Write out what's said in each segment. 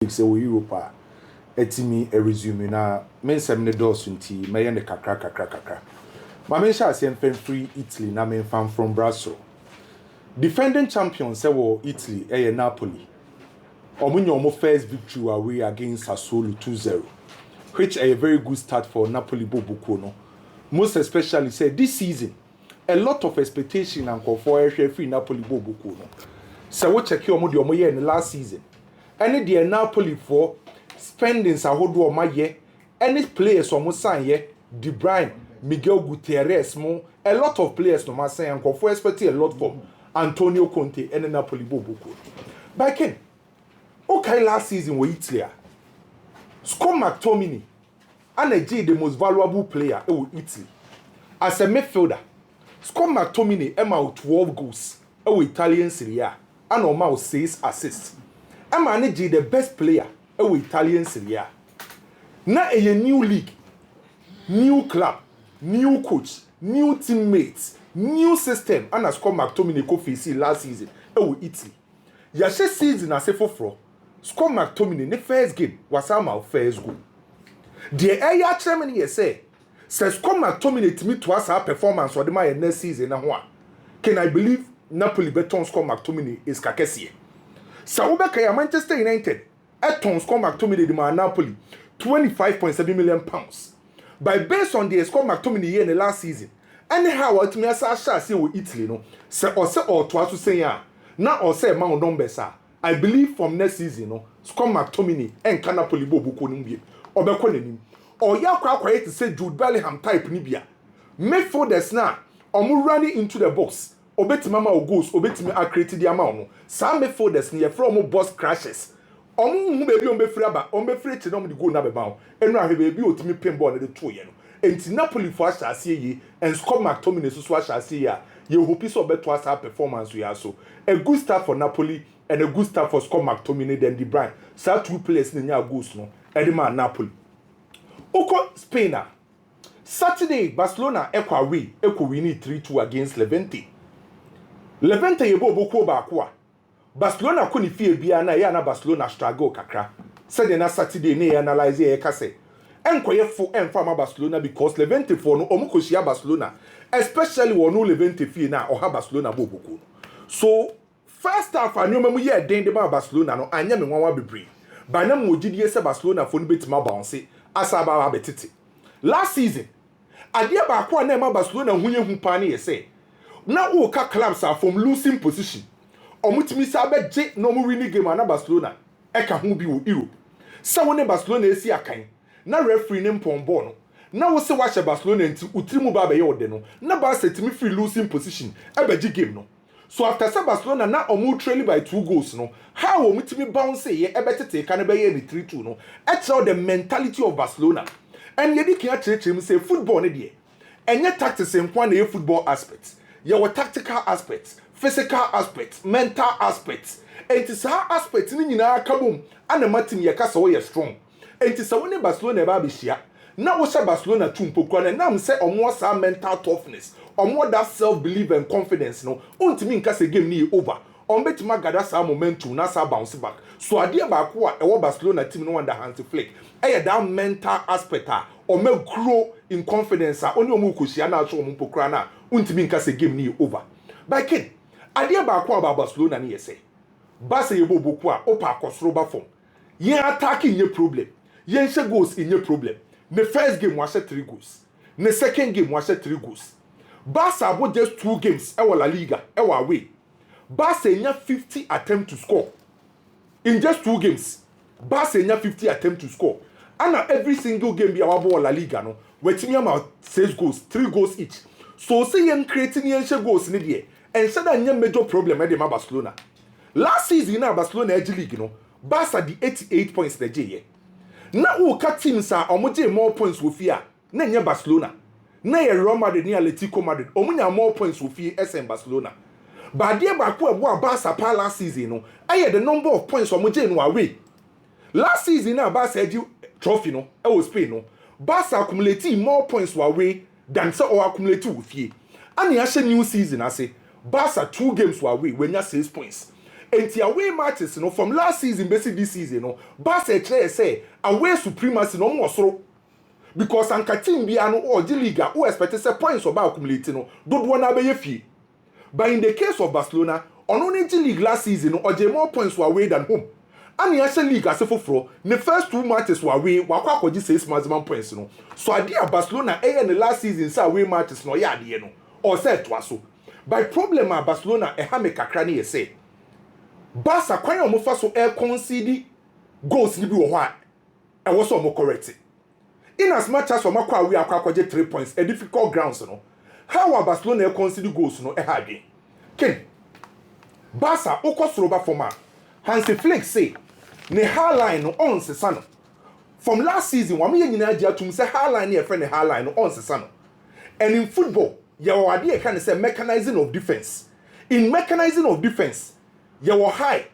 say we Europa etimi resume na mensem ne dose nti meye ne kakra ma men sha se free Italy na men fan from Brazil defending champion say wo Italy Napoli omunyo omo first victory away against Sassuolo 2-0 which a very good start for Napoli bobuko no most especially say this season a lot of expectation and for free Napoli bobuko no so we check your omo year in the last season any the Napoli for spendings ahodo ma ye any players omo sign ye De Bruyne Miguel Gutierrez mo a lot of players no ma sign and for expect a lot from Antonio Conte and Napoli bobuko by Ken okay last season we Italy Scott McTominay and the most valuable player in Italy as a midfielder Scott McTominay emma 12 goals in Italian Serie A and Oma 6 assists emma the best player in Italian Serie A now a new league new club new coach new teammates new system and Scott McTominay ko face last season in Italy yashe season as a for Scott McTominay the first game was our first goal the area chairman here say Scott McTominay to me to us our performance or the my next season and what can I believe Napoli beton Scott McTominay is kakesi so Ubeka Manchester United eton Scott McTominay the man Napoli 25.7 million pounds by based on the Scott McTominay year in the last season anyhow what me as I say with Italy no say or to say ya now or say man numbers I believe from next season no Scott McTominay and Napoli bobuko nimbi obeko nanim or yakwa to say Jude Bellingham type nibia midfielders na omu running into the box obeti mama o goals obeti me create the amount some midfielders na from box crashes omu hu baby ombefri aba ombefri che no the goal na be ba enu ahwe baby otimi pin ball na de to ye no enti Napoli for asase ye and Scott McTominay so asase ya ye hope so beto asa performance we so a good start for Napoli and a good start for Scott McTominay then De Bruyne so two players na nya goals no edema Napoli Oko Spain Saturday Barcelona ekwa win 3-2 against Levante yebo boko ba kwa Barcelona ko ni fie bia na ya na Barcelona struggle kakra said na Saturday na analyze e kase enkoye fo emfa ma Barcelona because Levante for no omuko shia Barcelona especially wonu Levante fie na oha Barcelona boboko so first half anyo mu ye den de ba Barcelona no anya me nwanwa bebre ba na mo gidie se Barcelona for no betima bounce asaba wa betiti last season adia ba kwa na ma Barcelona hunye hu pa na yese na o ka clubs are from losing position omutimi sa beje no mu winning game na Barcelona e ka hu bi wo Europe sa woni Barcelona esi akan na referee ne mpombo no na wo se wa hye Barcelona nti utirimu ba be ye ode no na ba setimi free losing position e beje game no so after Barcelona na omu trailing by 2 goals no how omutimi bounce ye e betete ka na be ye 3-2 no e tell the mentality of Barcelona and ye di kan chirechim say football ne de enye tactics nkwa na ye football aspects ye were tactical aspects physical aspects mental aspects enti sa aspects ni nyina kabom ana matim ye kasa wo ye strong enti sa woni Barcelona ba be hia na wo sha Barcelona tumpokwa na nam say omo sa mental toughness omo that self belief and confidence no untimi nka se game ni over on betima gada sa momentum na sa bounce back so ade ba ko a ewo Barcelona team no under Hansi Flick that mental aspect o me grow in confidence oni omo kosia na so omo pokra na untimi nka se game ni over by kin ade ba ko about Barcelona ni yese Barca yebo boku a opa akosoro ba form ye attacking ye problem ye nse goals in ye problem the first game was 3 goals the second game was 3 goals Barca about just 2 games e La Liga e away Barca nya 50 attempt to score in just 2 games Barca nya 50 attempt to score and every single game be our La Liga no wetimi am 6 goals 3 goals each so say yen creating yen share goals ni de and say that nya major problem e dey ma Barcelona last season na Barcelona edge league no Barca di 88 points na je na o ka teams a omoje more points wo fi a na nya Barcelona na ye Real Madrid ni Atletico Madrid omunya more points wo fi SM Barcelona but there ba ko ebo Barca pa last season no aye the number of points omoje no away last season na Barca edge trophy no e wo Spain no Barca accumulate more points away than so or accumulate wo fi and ya she new season ase Barca 2 games away when ya 6 points And the away matches, from last season, basically this season, Barca say away supremacy no more so. Because anka team biano or the league who expected points about accumulating, don't want to be a fee. But in the case of Barcelona, on only the league last season, or more points were away than home. And the Asian League as a for the first 2 matches were away, while just 6 maximum points. So I dear Barcelona, in the last season, say away matches no yard, or said to us so. By problem at Barcelona, a hammer cranny say. Barca kwanya omofa so concede goals ni bi wo ho a e wo so mo correct. In as much as omakwa we akwaje 3 points a difficult grounds no. How are Barcelona concede goals no e ha again. Ken Barca ukosoro ba forma. Hansi Flick say ne high line no on sesa no. From last season wa me nyina agi atum say high line e friend high line no on sesa no. And in football, you are ade can say mechanizing of defense. In mechanizing of defense, you were high,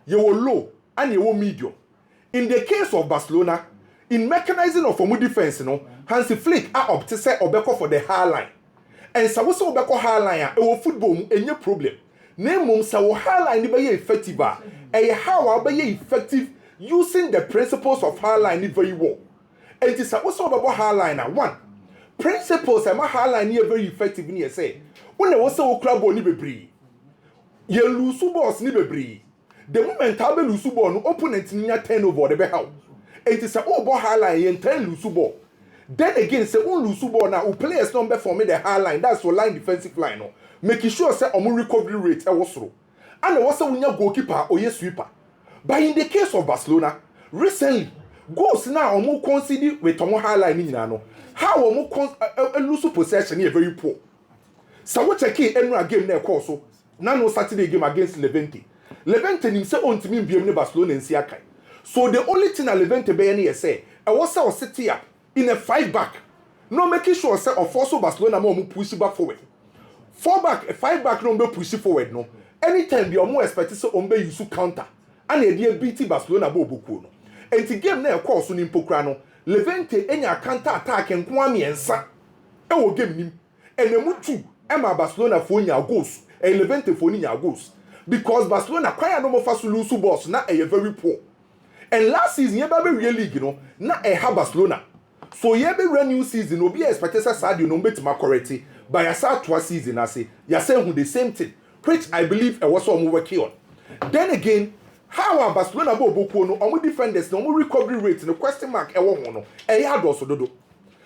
you were low, and you were medium. In the case of Barcelona, in mechanizing of form defense, Hansi Flick are up to say Obeko for the high line. And so what's Obeko high line, our football, any problem. Name mum so high line be effective, and how be effective using the principles of high line very well. And it is also about high line. One, principles are high line very effective in say. When there was so club on the ye lose balls ni bebree. The moment I be lose ball, no opponent ni turnover the be how. It is a ball high line and 10 lose ball. Then again, say lose ball now, players don't be for me the high line. That's for line defensive line. No, making sure say recovery rate was slow. And also when your goalkeeper or your sweeper. But in the case of Barcelona, recently goals now conceded with high line in how lose possession is very poor. So what check in game there also. No Saturday game against Levante. Levante himself on to me be Barcelona and Siakai. So the only thing that Levante be say, I was sit up in a 5-back. No making sure say of also Barcelona more push back forward. 4-back, a 5-back no be push forward no. Anytime you are more expected so on be use counter. And a dear BT Barcelona bobuku no. And the game na course on Impokrano. Levante enya counter attack and kwami ensa. E wo game nim. And the mutu Emma Barcelona for nya goals. A Levante for nya goals. Because Barcelona kwaya no more fast lose balls na a very poor. And last season you be real league na a ha Barcelona. So you be run new season no be expected Sadio no betima correct by a start to season I say you say who the same thing which I believe was what we working on. Then again how are Barcelona bobo no omo defenders no recovery rate no question mark e wo ho no e ya do so dodo.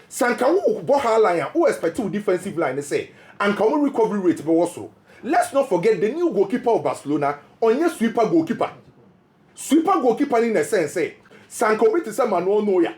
Sanka wo bo ha line who expect defensive line say and come recovery rate be was so. Let's not forget the new goalkeeper of Barcelona on your sweeper goalkeeper. Sweeper goalkeeper in a sense say Sanka we to say Manuel Neuer.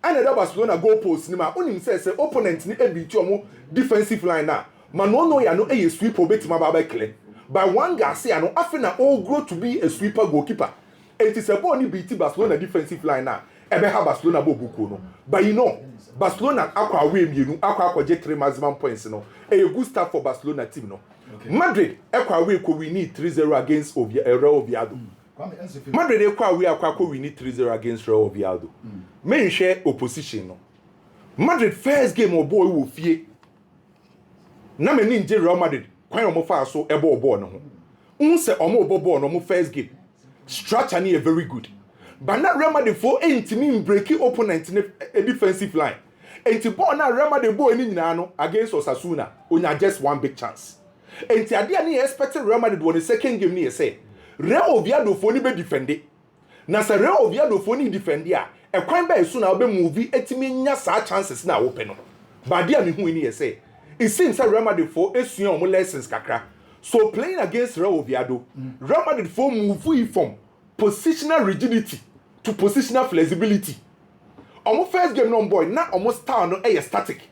And the Barcelona goal post nima onim say opponent ni e beat omo defensive line na. Manuel Neuer no e sweeper betima ba clear. But one guy say no after all grow to be a sweeper goalkeeper. It is a ball ni beat Barcelona defensive line na. Ebe ha Barcelona bobuku no. But you know Barcelona akwa away mienu akwa get 3 maximum points no. A good start for Barcelona team no. Okay. Madrid ekwa away ko we need 3-0 against Real Oviedo. Madrid ekwa away akwa ko we need 3-0 against Real Oviedo. Men share opposition no. Madrid first game o boy wo fie. Na me ni nje Real Madrid kwan omo fa so ebo ball no ho. Unse omo obo ball no mo first game. Structure ni very good. But na Real Madrid for entimi break opponent in a defensive line. Enti ball na Real Madrid ball ni nyina no against Osasuna onya just one big chance. Enti ade ni expected Real Madrid won the second game ni say Real Oviedo for ni be defend. Na say Real Oviedo for ni defend a kwan ba esu na obe move etimi nya sa chances na open no. But dia me hu ni say it seems that Real Madrid for esuan omo lessons kakra. So playing against Real Oviedo, Real Madrid for move from positional rigidity to positional flexibility. Omo first game no boy na omo star no static.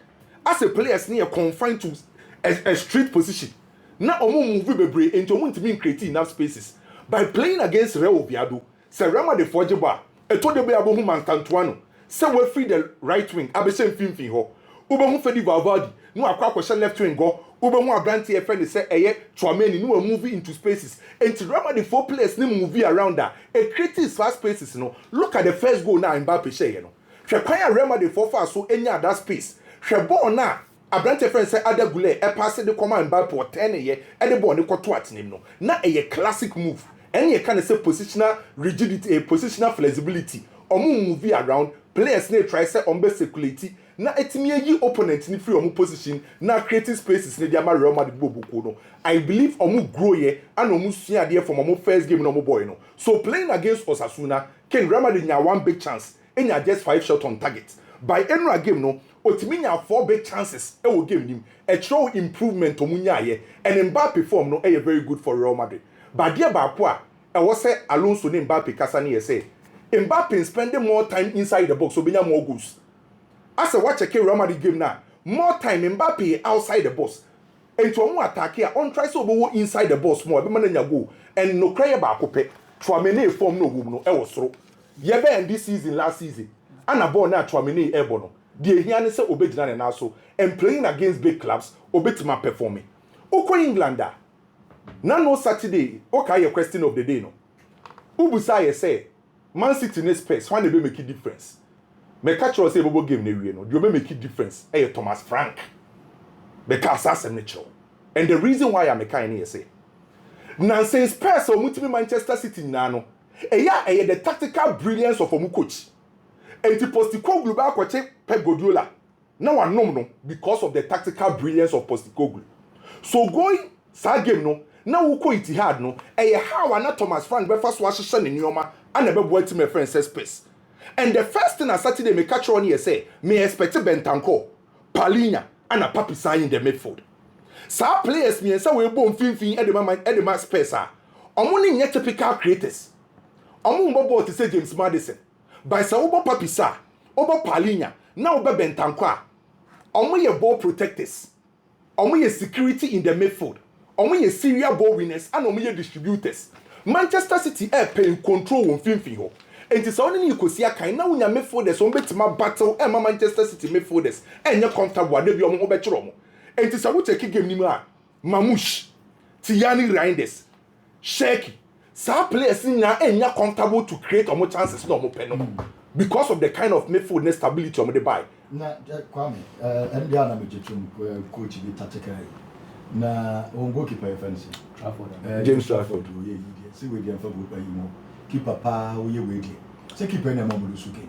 As a players near confined to a straight position. Na omo move bebre into omo ntimi create enough spaces. By playing against Real Oviedo, say Real Madrid for jiba, e to de be abo hu mantantoano. Say we free the right wing, abese mfimfin ho. Ube hu Fedi Valverde, no akwa left wing go. Ube hu Abrante friend say eye Tchouameni no move into spaces. And Real Madrid 4 players ni move around that. A creative fast spaces no. Look at the first goal now Mbappe share you know. Hwe kwanya Real Madrid 4 far so enya that space. Hwe ball na Abrante friend say Ada Goulet e pass the command Mbappe or 10 ye e the ball ni ko to atenim no. Na a classic move. Any kind of say positional rigidity, positional flexibility. Omu move around, players need try say on best circulate. Na etimi yi opponent ni free omu position na creating spaces ni dia ma Real Madrid bobuko no. I believe omu grow here and omu sua there from omu first game no omu boy no. So playing against Osasuna, Ken Real Madrid nya one big chance, enya just 5 shots on target. By end of game no, otimi nya 4 big chances e wo game nim. A show improvement omu nya here and Mbappe form no e very good for Real Madrid. But dia ba po a e wo say Alonso ni Mbappe kasa ni say Mbappe spending more time inside the box so benya more goals. As a watch a Real Madrid game now, more time Mbappe outside the box. And to omu attack here, on try so go inside the box more, be man nya go. And no cry ba kope. Tchouaméni form no go no e was throw. Yebe and this season last season. Ana ball na Tchouaméni e bono. The here say obedina na so and playing against big clubs, obetima performing. Oko Englander. Na no Saturday, okay your question of the day no. Ubusa ye say Man City next Spurs, when they be make a difference. Me catch us say bobo game na wie no. You be make a difference. Thomas Frank. Because that's a natural. And the reason why I'm making here say. Now since Spurs or multi Manchester City nano. The tactical brilliance of omu coach. And to Postecoglou ba kwache Pep Guardiola. Now I know no because of the tactical brilliance of Postecoglou. So going sa game no. Now we call it hard no. How ana Thomas Frank be first wash shane ni oma and be boy team friend say Spurs. And the first thing on Saturday me catch on here say me expect Bentancur, Palhinha and a Papi sign in the midfield. Sa players me say we bon finfin edema Spurs ah. Omo ni nye typical creators. Omo mbobo to say James Maddison. By sa obo Papi sa, obo Palhinha, na obo Bentancur. Omo ye ball protectors. Omo ye security in the midfield. Omo ye serial ball winners and omo ye distributors. Manchester City pay control on finfin ho. And it's only you could see a kind now when you midfielders on betima battle and Manchester City midfielders and you're comfortable with your own better. And it's a would take a game nima Mamouche, Tiani Reinders, Shaky. Some players in now and you're comfortable to create more chances no more pen because of the kind of midfield stability on the buy. Na Kwame, and the other coach be tactical. Na on goalkeeper fancy. James Trafford. See with the football by you. Keeper pa we wait. Say keeper na mo do suke.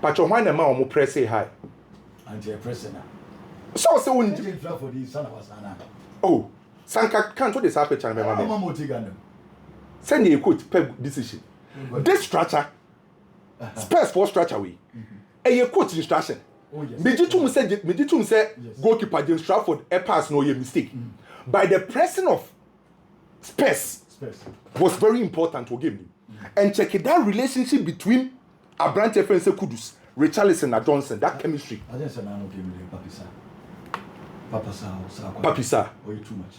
Pacho why na ma o mo press high. Anti press na. So say when James Trafford is sana wasana. Oh, Sanka can't do this happen channel member. Mama Tiganda. Send a coach Pep decision. This structure Spurs for structure we. A coach instruction. Oh yes. Me say goalkeeper James Trafford a pass no mistake. By the pressing of Spurs was very important to game. And check it, that relationship between Abrante and Kudus, Richarlison and Johnson, that chemistry. I just said I don't give me Papisa. Or you too much.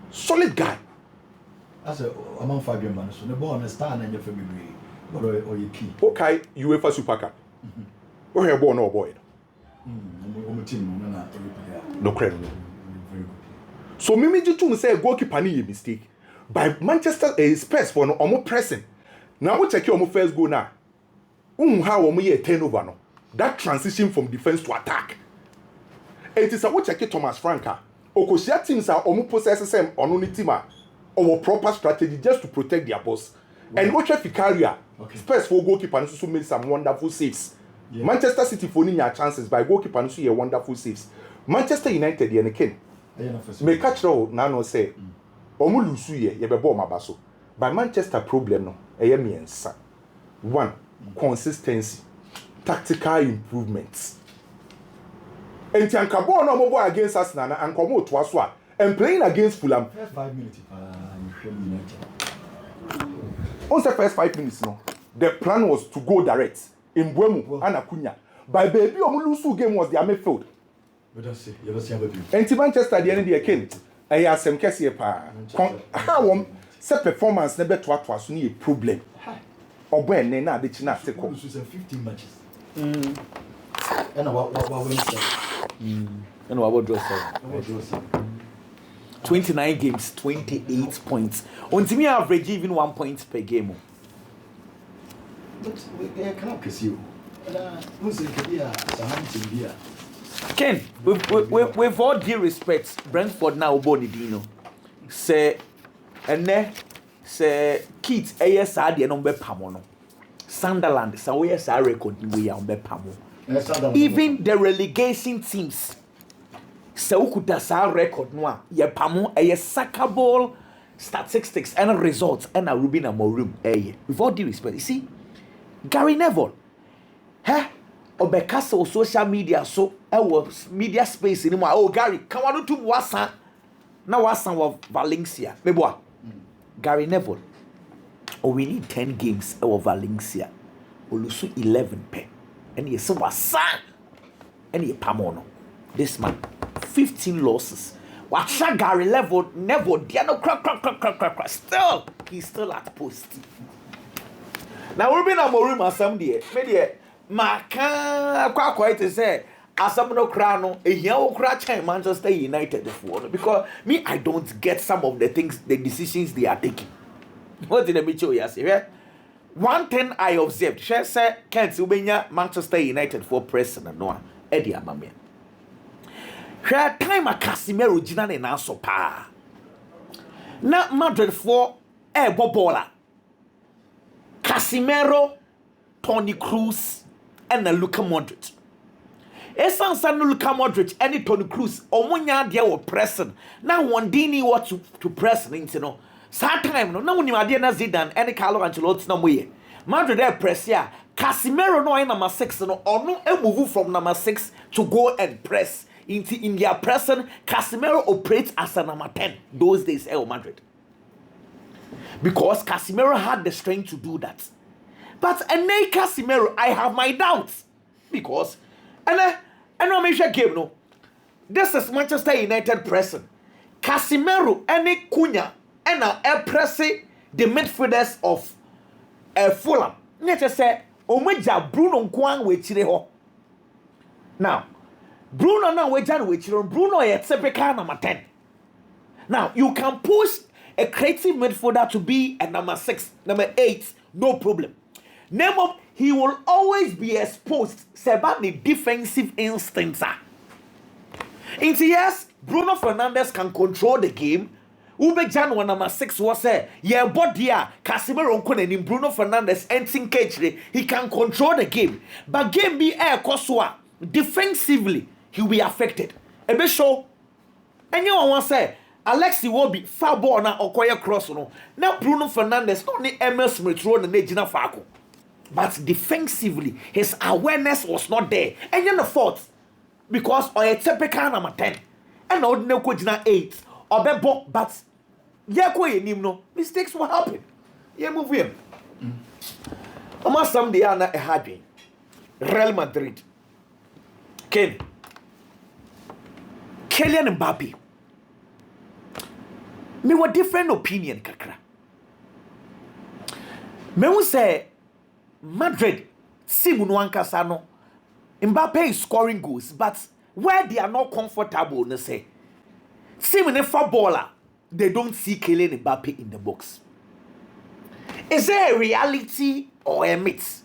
Solid guy. I said among 5 game man, so the ball on the stand and your family, but or you key. Okay, UEFA Super Cup. Or your born or boy. No credit. Very good. So Mimi Jitum say goalkeeper ni mistake. By Manchester Spurs for no omo pressing. Now we check your first goal now. How omo ye turnover no. That transition from defense to attack. It is a we check Thomas Franka. Okosia teams are omo possess same ono ni team or proper strategy just to protect their boss. Wow. And watch Ficaria. Okay. Spurs for goalkeeper and also made some wonderful saves. Yeah. Manchester City for their chances by goalkeeper and also wonderful saves. Manchester United and again. Me catch roll now no say. Omu lusu ye be ball mabaso. By Manchester problem no eye miensa. 1, consistency, tactical improvements. And Tianka ball no more against us nana and come out to us and playing against Fulham. First 5 minutes On the first 5 minutes no. The plan was to go direct in Buemu and Acuna. By baby omu lusu game was their midfield. But that's it. You ever see a baby? And Manchester the end of the game. I have some kesi pa. How set performance never to what was a problem. Obo ene na de china se ko. 15 matches. And what win 7. And what draw 7. 29 games, 28 points. On me average even 1 point per game. But we cannot kiss you. Who's here? Ken, with all due respect, Brentford now Bonidino say, and say Keats AS Adi no be pamono. Sunderland so we are record we are be pamo. Even the relegation teams so kuta sa record no ye pamo a sackable statistics and results and a Rubina Morum with all due respect. You see Gary Neville Obekasa social media so was media space anymore. Oh Gary, come on to wasa now wasa of Valencia. Meboa Gary Neville. Oh, we need 10 games of Valencia. Olusu 11 pe. And ye so wasa and ye pamono. This man 15 losses. Wacha Gary Neville Diano crack. Still he's still at post. Now we've been a Morima some day. Maybe Maka quite to say Asamno Crano, a young crash Manchester United because me I don't get some of the things, the decisions they are taking. What did I show you? One thing I observed, she said, can't Ubenya Manchester United for president no Eddie Amamia. Her time a Casimiro Ginan and also pa. Not Madrid for Bobola. Casimiro, Tony Cruz, and Luka Modric. Esan San Luka Modric, any Tony Cruz, Omunya dia were pressing. Now one dini what to press, you know. Sad time, no one you Adina Zidane, any Carlo Ancelotti no way. Madrid there press ya. Casimiro no in number 6, no, or no a move from number 6 to go and press. In their present, Casimiro operates as a number 10 those days, El Madrid. Because Casimiro had the strength to do that. But Ene Casimiro, I have my doubts. Because, and I make sure game, no. This is Manchester United pressing. Casimiro, Ene Cunha, and now pressing the midfielders of Fulham. Let's say, Omeja Bruno Kwang with Chireho. Now, Bruno now with Bruno is number 10. Now, you can push a creative midfielder to be a number 6, number 8, no problem. Name up, he will always be exposed about the defensive instincts. Into yes, Bruno Fernandes can control the game. Ubejan one number 6 was say, yeah, but yeah, Casimiro and Bruno Fernandes and cage, he can control the game. But game be air Kosua, defensively, he will be affected. A bit show. And you want to say, Alexi will be far ball now or quiet cross no. Now Bruno Fernandes only Emil Smith Rowe and Nejina Farco. But defensively, his awareness was not there. And then the fourth, because or a typical number 10 and ordinary coach 8 or bebo, but no mistakes will happen. Yeah, move him. Almost someday are not a happy. Real Madrid. Kylian Mbappe. Me were different opinion kakra. Me will say Madrid Simu no ankasa no Mbappe is scoring goals, but where they are not comfortable, they say Simu ne footballer, they don't see Kylian Mbappe in the box. Is there a reality or a myth?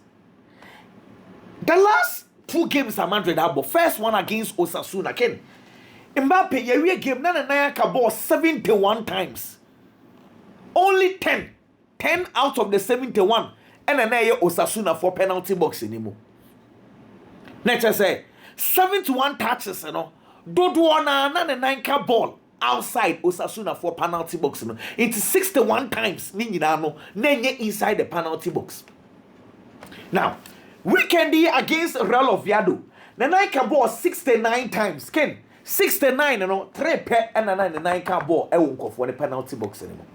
The last 2 games at Madrid have first one against Osasuna, Ken. Mbappe, you game na ball 71 times. Only 10 out of the 71. And then Osasuna for penalty box anymore. Let's say 71 touches, you know. Don't want na ball outside Osasuna for penalty box. You know. It's 61 times inside the penalty box. Now, weekend against Real Oviedo, the ball 69 times. Ken, 69, you know, 3 pet and a 99 ball. I won't go for the penalty box anymore.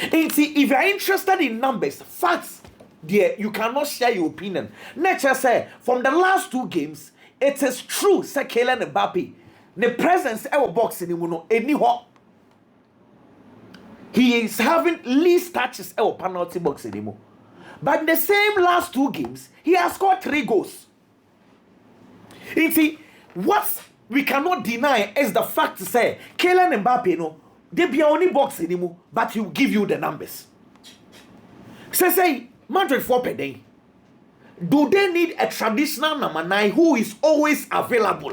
If you are interested in numbers, facts, dear, you cannot share your opinion. Nature say from the last 2 games, it is true. Say Kylian Mbappe, the presence of box anymore. He is having least touches of penalty box anymore. But in the same last 2 games, he has scored 3 goals. What we cannot deny is the fact to say Kylian Mbappe, no, they be only box anymore, but he will give you the numbers. Say Madrid for per day. Do they need a traditional number 9 who is always available?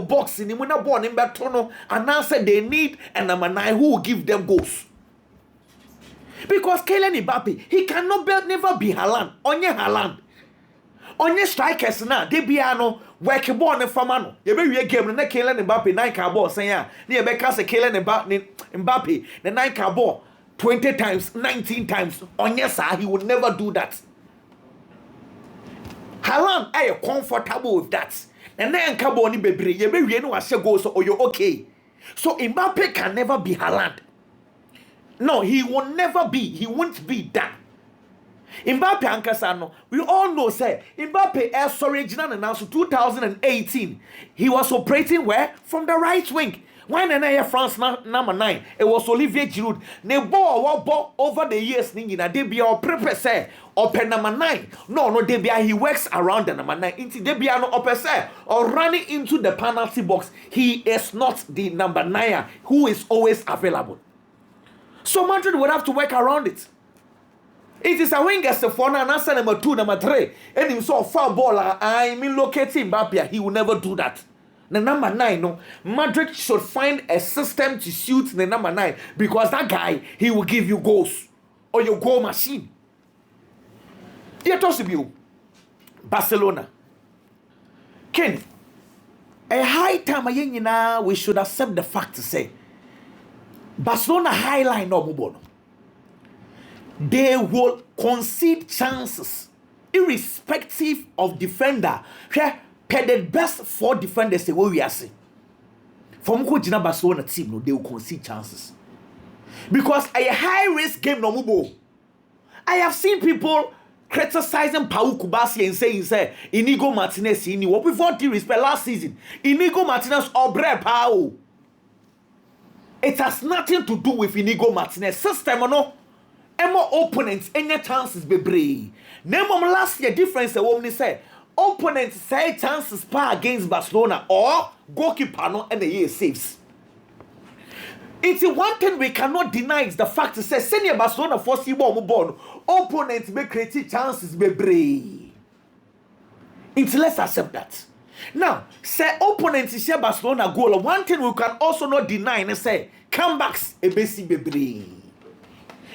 Box anymore, na born in Batono, and now say they need a number 9 who will give them goals. Because Kylian Mbappe, he cannot never be Haaland. Onye Haaland. Onye strikers na Debiano work ball ne famano. You be game na Kylian Mbappe 9 ball saying na you be cast Kylian Mbappe the 9 ball 20 times, 19 times. Onye sir, he would never do that. Haaland are you comfortable with that? And then Cabo ni bebre, you be no as go so you okay. So Mbappe can never be Haaland. No, he will never be. He won't be that. Mbappe Ankasano, we all know, say, Mbappe as original announced 2018. He was operating where? From the right wing. When in France number 9, it was Olivier Giroud. Ne ball over the years, Ningina, they be our prepare say, open number 9. No, they be he works around the number 9. Into they be no open say, or running into the penalty box. He is not the number 9 who is always available. So Madrid would have to work around it. It is a winger for now, answer number 2, number 3. And he saw foul baller. I mean, locating Mbappe. He will never do that. The number 9, no. Madrid should find a system to suit the number 9 because that guy, he will give you goals or your goal machine. Dear Tosibio, Barcelona. Ken, a high time we should accept the fact to say Barcelona highline no bubono. They will concede chances irrespective of defender. The best 4 defenders the way we are seeing. From Kudus Barcelona team, no, they will concede chances. Because a high risk game no mubo. I have seen people criticizing Pau Kubasi and saying, Inigo Martinez, what before due respect last season. Inigo Martinez obre Pau. It has nothing to do with Inigo Martinez. System no. Emo opponents, any chances be brave. Name last year difference the woman say. Opponents say chances par against Barcelona or goalkeeper no and the year saves. It's one thing we cannot deny is the fact to say senior Barcelona for ball opponents may create chances be brave. Let's accept that. Now, say opponents is Barcelona goal. One thing we can also not deny and say comebacks a basic be brave.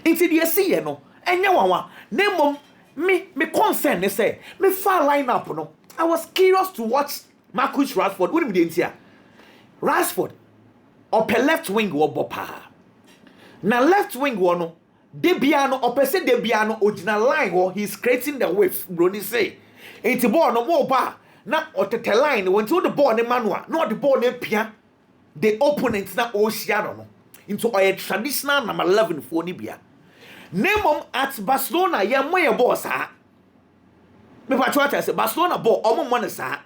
Into the see no and yawa name me concern they say me far line up no. I was curious to watch Marcus Rashford. What did here? Rashford up a left wing or bopa. Now left wing one no Debiano opposite Debiano original line or he's creating the wave. Brody say it's a ball no more bar. Now or the line when to the ball ne manual not the ball ne pia the opponents na Oceano into a traditional number 11 for Nibia. Name at Barcelona, ya moye boss ha. Me what say Barcelona ball omo money sa.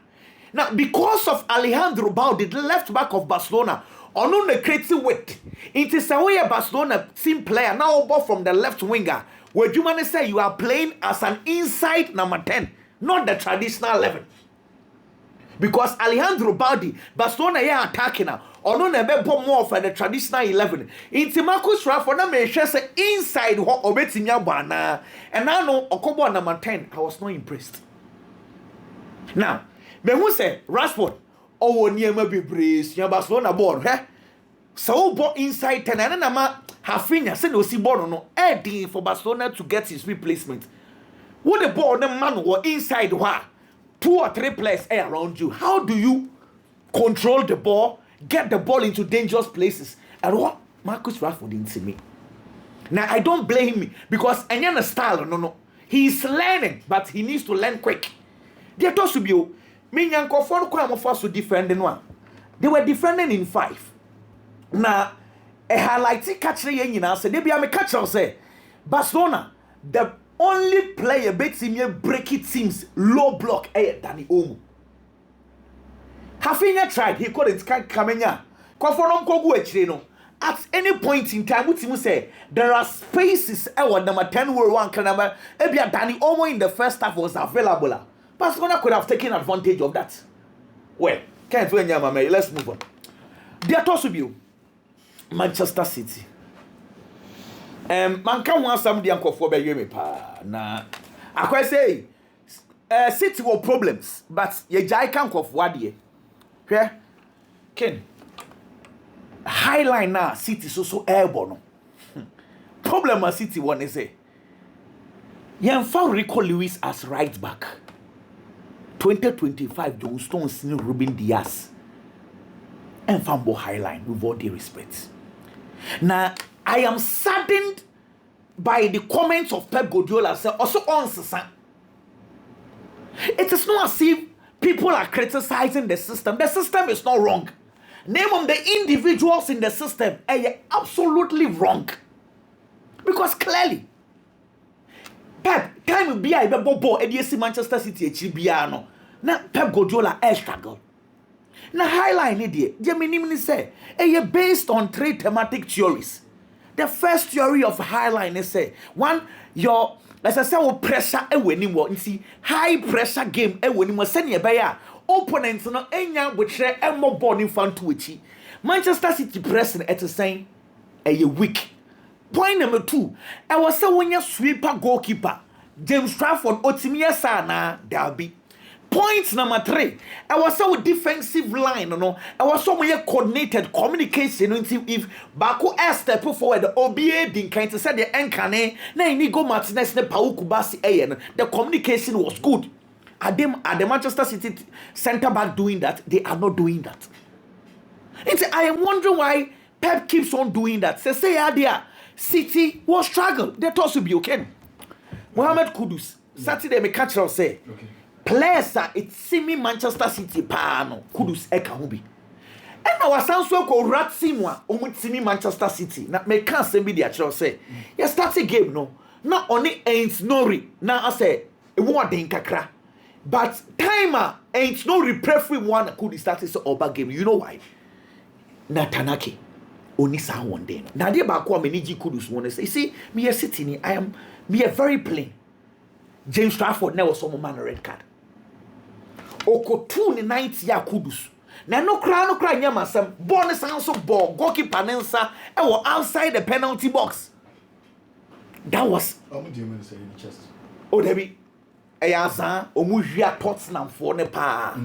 Now because of Alejandro Balde, the left back of Barcelona, ono ne creative width. It is a way Barcelona team player now ball from the left winger. Where you man say you are playing as an inside number 10, not the traditional 11. Because Alejandro Balde, Barcelona ya attacking now. Ono nebe bo more for the traditional 11. Inti Marcus Rashford na me hwe say inside ho obetinya bana. And now no okobo number 10. I was not impressed. Now, me who say Rashford owo niema bebre sua Barcelona ball, so ball inside 10 and na ma Hafinha say no si ball no edin for Barcelona to get his replacement. What the ball the man go inside wa 2 or 3 players around you. How do you control the ball? Get the ball into dangerous places. And what Marcus Rashford didn't see me. Now I don't blame him because any style no. He's learning, but he needs to learn quick. They told to be me yanko for no first to defend one. They were defending in 5. Now a highlight catcher yen said they be a catcher say Barcelona the only player beats him break it seems low block Danny Olmo. Hafinha tried, he couldn't come in here. At any point in time, what you say, there are spaces. Number 10 were one number. Ebia Danny Olmo in the first half was available. Barcelona could have taken advantage of that. Well, can't win, let's move on. Dear Tosubio, Manchester City. Man can want somebody uncle for me pa. Nah, I quite say, City were problems, but ye jai can't of what ye. Yeah, Ken. Highline now, City so airborne. problem a City one is say found Rico Lewis as right back. 2025 John Stones ni Ruben Diaz. And Fambo Highline with all due respect. Now I am saddened by the comments of Pep Guardiola say also on Sasa. It is not as if people are criticizing the system. The system is not wrong. Name of the individuals in the system are absolutely wrong. Because clearly, Pep, time be I be bobo EDC Manchester City Chibiano. Now Pep Guardiola struggle. Now highline idea, Gemini say, based on 3 thematic theories. The first theory of highline is say, one, your as I say, pressure winning what you see, high pressure game winning was sending a bayer. Opponents no enya which are more born in front to which Manchester City pressing at the same a week. Point number 2, I was so when you sweeper goalkeeper James Trafford Otimia Sana Derby. Point number 3, I was so defensive line, no. I was so many coordinated communication if Baku step forward the OBA didn't kind to say the Enkane, na Inigo Martinez ne Pauku Basi Ayen. The communication was good. Are the Manchester City centre back doing that? They are not doing that. And I am wondering why Pep keeps on doing that. Say idea City will struggle. They thought to be okay. Mohamed Kudus Saturday me catch us say. Okay. Players are it see me Manchester City no Kudus eka ho bi. And our sound so ko rat simwa omutimi Manchester City. Na me can say be the actual say. You start a game no. Not only ain't nori. Now I say e wo den kakra. But timer ain't no referee one could start this over game. You know why? Natanaki only sa one day. Now they back one meniji Kudus one say. See me a City I am me a very plain. James Trafford never saw man a red card. Oko 2 in 90 ya Kudus. Na no cry nyama sam bonus also ball goalkeeper nensa e was outside the penalty box. That was how much do you mean say in the chest? Oh Debbie Ayasa omuhia Tottenham for ne pa.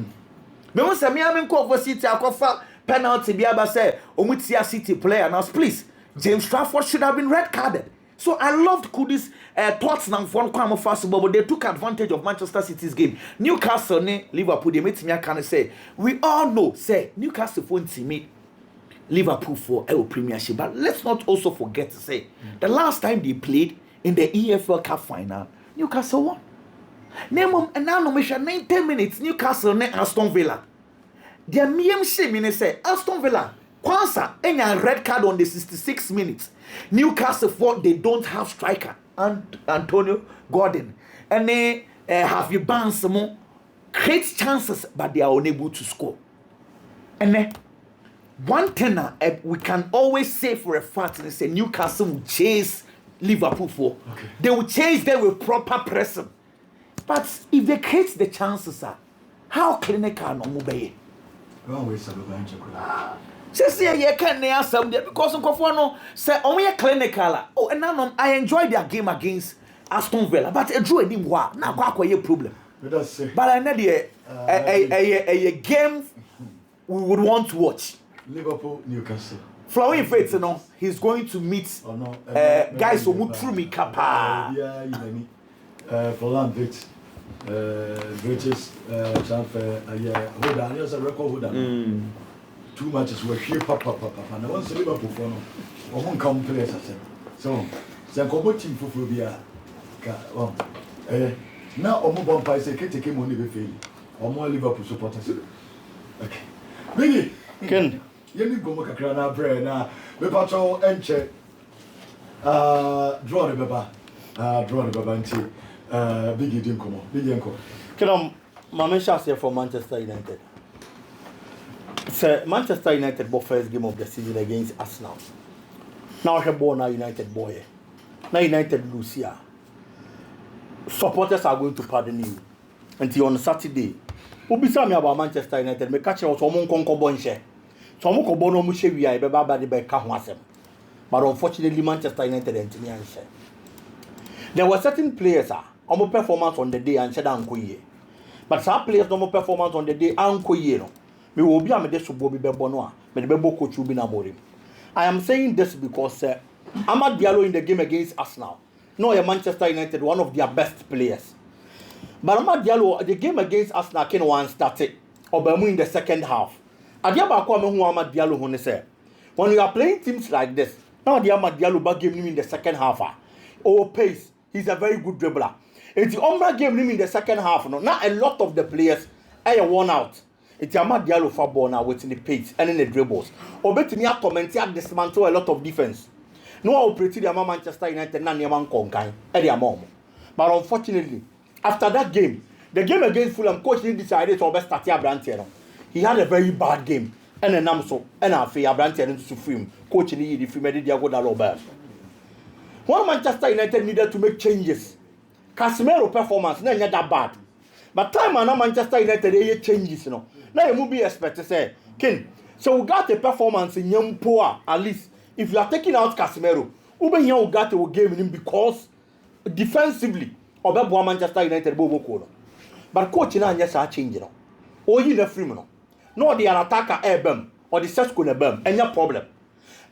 Me won say me am nko City akofa penalty bi aba say omutia City player now please James Trafford should have been red carded. So I loved Kudus Tottenham for one fast but they took advantage of Manchester City's game. Newcastle ne Liverpool they made me can say we all know say Newcastle for team Liverpool for a Premiership, but let's not also forget to say the last time they played in the EFL Cup final Newcastle won. Name and now no measure 90 minutes Newcastle ne Aston Villa. Their meme shame say Aston Villa Kwanza any red card on the 66 minutes. Newcastle for they don't have striker and Antonio Gordon and they have you bounce more great chances but they are unable to score. And then one thing we can always say for a fact and say Newcastle will chase Liverpool for. Okay. They will chase them with proper pressing. But if they create the chances, how clinical no move? Say you can near some because no say only clinical. Oh, and now I enjoyed their game against Aston Villa, but a draw didn't work. Now quite problem. But I know a game we would want to watch. Liverpool, Newcastle. Flowing faith, you know, he's going to meet guys who would through me kappa. For Landwich, British transfer, hold on, there's a record hold on. 2 matches were here, papa, and once Liverpool for no, or one come players, I said. So, the combo team for Phobia. Now, or more bumpers, they can't take him on the field, or more Liverpool supporters. Okay. Really? Ken. You go make a crown bread now. We patrol and check. Draw the baba. Draw the baba until Biggie didn't come on. Biggie uncle. Ken, my man shall say for Manchester United. Sir, Manchester United bought first game of the season against Arsenal. Now he born a United boy. Now United lose here. Supporters are going to pardon you until on Saturday. Who be me about Manchester United? Me catch us someone conquer bonche. Someone ko bono mu she wi ai be ba de be ka ho asem. But unfortunately Manchester United entini anse. There were certain players omo performance on the day and said ankoye. But some players no performance on the day ankoye no. Me will be a me de subo bi be bono a me de be bo coach bi na morim. I am saying this because Amad Diallo in the game against Arsenal. No, Manchester United, one of their best players. But Amad Diallo, the game against Arsenal, can one started. Obama in the second half. Adiaba Kwame who Amad Diallo who say. When you are playing teams like this, now the Amad Diallo back game in the second half. Pace. He's a very good dribbler. It's the Ombra game in the second half. No, now a lot of the players are worn out. It's Amad Diallo for ball now within the pace and in the dribbles. Obetini commented dismantle a lot of defense. No operated the Manchester United na Neman Konkai at their mom. But unfortunately, after that game, the game against Fulham, coach decided to start Abrantier. He had a very bad game. And a Namso and a fair Abrantier into film. Coach in the Fimedi Diago Robert. One Manchester United needed to make changes. Casemiro performance not that bad. But time and Manchester United they changes, Now you be expect to say, Ken, so we got a performance in young poor at least. If you are taking out Casemiro, Uben you got a game in him because defensively, Obebo Manchester United Bobo. But coach na yes are changing. Or you the free no the attacker Ebem or the search could Ebem, and your problem.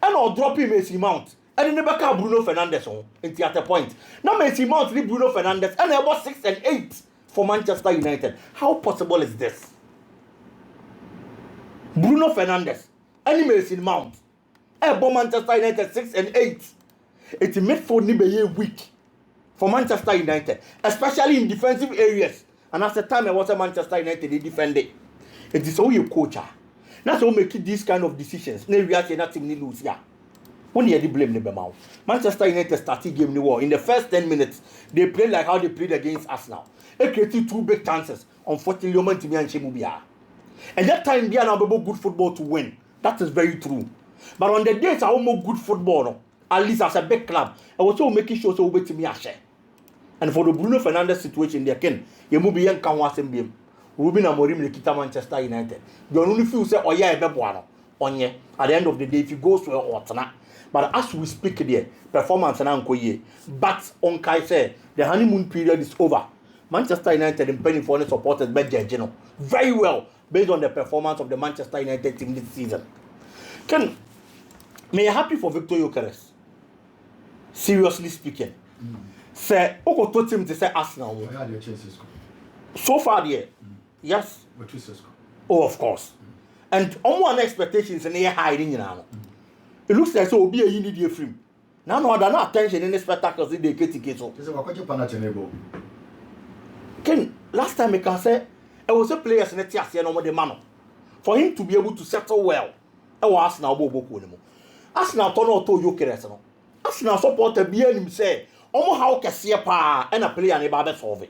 And I'll drop him Messi Mount. And then never call Bruno Fernandes on into at a point. Now Messi Mount leave Bruno Fernandes and I was 6 and 8 for Manchester United. How possible is this? Bruno Fernandes, and Messi Mount. Manchester United 6 and 8. It's midfield Nibe weak for Manchester United, especially in defensive areas. And at the time I was a Manchester United, they defended. It is all your coach. That's how make these kind of decisions. No reaction, nothing ni lose here. When you blame the Manchester United started game in the war. In the first 10 minutes, they played like how they played against Arsenal. They created 2 big chances. Unfortunately, and that time they are now good football to win. That is very true. But on the days I almost good football, at least as a big club, I was also making sure so wait to me a share. And for the Bruno Fernandes situation, they can you move young can was in beam. Ruben Amorim Nikita Manchester United. You only feel say, oh yeah, Bebuano. On ye at the end of the day, if you go to a Otana. But as we speak there, performance and uncle ye. But on Kai say the honeymoon period is over. Manchester United in penny for supporters by Geno. Very well based on the performance of the Manchester United team this season. May I happy for Victor Gyökeres? Seriously speaking. Say, Oko told him to say Arsenal. So far, yeah. Yes. Oh, of course. And on expectations and they are hiding now. It looks like so be a unity frame. Now, no, they're not attention in the spectacles they get to so. Ken, last time I can say, I was a player in the Tiasia no more the man. For him to be able to settle well, I was Arsenal Bobo. Arsenal turn out to Gyökeres no. Arsenal supporter be him say, "Omo how kese pa and a player na ba be solve."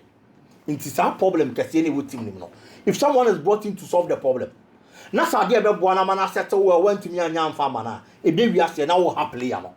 It is a problem kese ni with team no. If someone is brought in to solve the problem, na sa dey be boa na man settle well want me anya amfa mana. E be wi ase na wo happily ya no.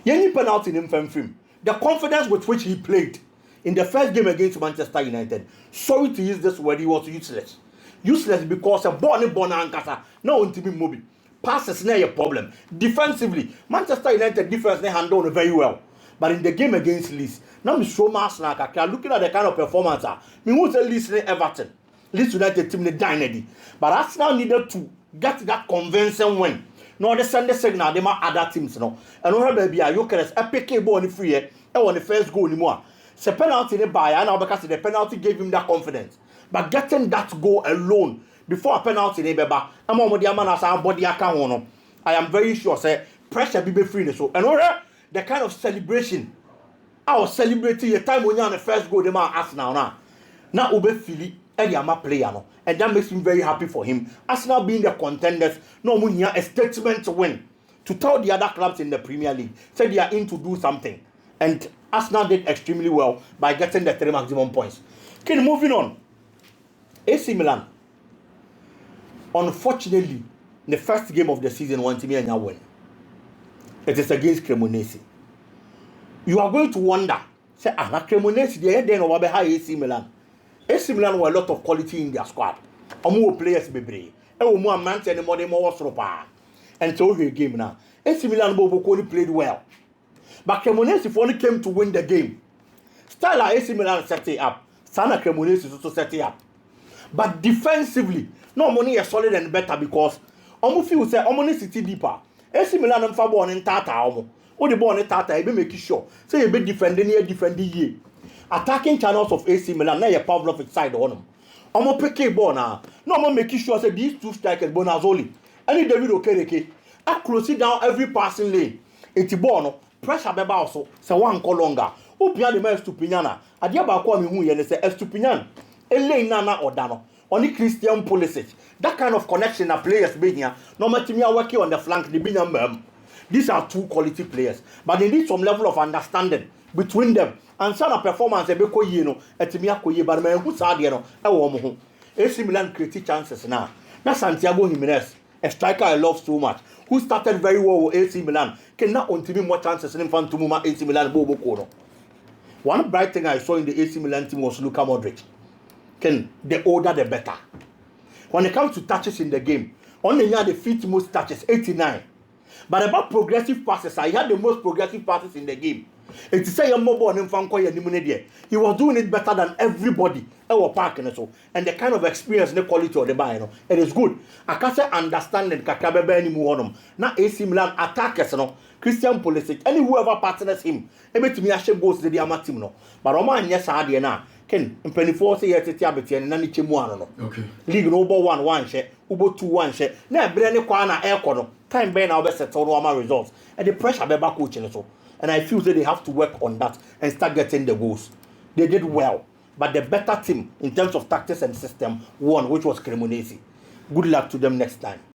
Yenny penalty in him. The confidence with which he played in the first game against Manchester United. Sorry to use this word, he was useless. Useless because a born ankasa no one to be mobile. Passes not a problem. Defensively, Manchester United defense they handle very well. But in the game against Leeds, now me so much like looking at the kind of performance. Me want to Leeds Everton. Leeds United team they dynasty. But Arsenal needed to get that convincing win. No, they send the signal they might other teams no. And we baby Gyökeres epic ball on the free and on the first goal anymore. The penalty they buy and now because the penalty gave him that confidence. But getting that goal alone before a penalty they beba, I'm on the man as our body account. I am very sure say pressure be free so. And the kind of celebration I was celebrating the time when you on the first goal they man Arsenal now. Now Ube Philly and the player no. And that makes me very happy for him. Arsenal being the contenders, no money a statement to win. To tell the other clubs in the Premier League, say they are in to do something. And Arsenal did extremely well by getting the 3 maximum points. Okay, moving on. AC Milan. Unfortunately, the first game of the season won to me and win. It is against Cremonese. You are going to wonder, say, Cremonese, they had then over high AC Milan. AC Milan were a lot of quality in their squad. More players be brave. More man and more stropa. And so here game now. AC Milan only played well. But Cremonese only came to win the game. Style AC Milan set it up. Sana Cremonese also set it up. But defensively, no money is solid and better because almost feel say Omoni City deeper. AC Milan and Fabo and Tata All the ball on tata, you be making sure. So you be defending ye. Attacking channels of AC Milan, now your Pavlovic side on them. I'm gonna pick a ball now. No, I'm making sure say these two strikers, Bonazzoli, any David Okereke, I close it down every passing lane. It's ball, pressure beba also, so one call longer. Opia the man Stupignana. Adia ba kwa mi hu ye ne say Estupignan. Ele nana odano. Only Christian Pulisic. That kind of connection that players be here. No matter me working on the flank, the binya mem. These are two quality players, but they need some level of understanding between them. And some performance e be ko yi no, etimi akoye but me hu sa de no e wo mo ho. AC Milan create chances now. Na Santiago Jimenez, a striker I love so much, who started very well with AC Milan, can now ontimi more chances in front to move AC Milan bobo ko no. One bright thing I saw in the AC Milan team was Luka Modric. The older the better. When it comes to touches in the game, only had the fifth most touches, 89. But about progressive passes, I had the most progressive passes in the game. It is say your mobile and he was doing it better than everybody. And the kind of experience and the quality of the buy, it is good. I can't say understanding Kakabebe anymore. Now AC Milan attackers, Christian Pulisic, any whoever partners him, every to me actually goes to the Ama team. But Roman, yes, I did now. Ken, in 24 years, it's Abiti and Nani Chimuano. Okay. League over 1 share, Ubo 2 share. Now, Brenny Kwana Air Corner. Time Ben our best at all results. And the pressure be back coaching so. And I feel that they have to work on that and start getting the goals. They did well. But the better team in terms of tactics and system won, which was Cremonese. Good luck to them next time.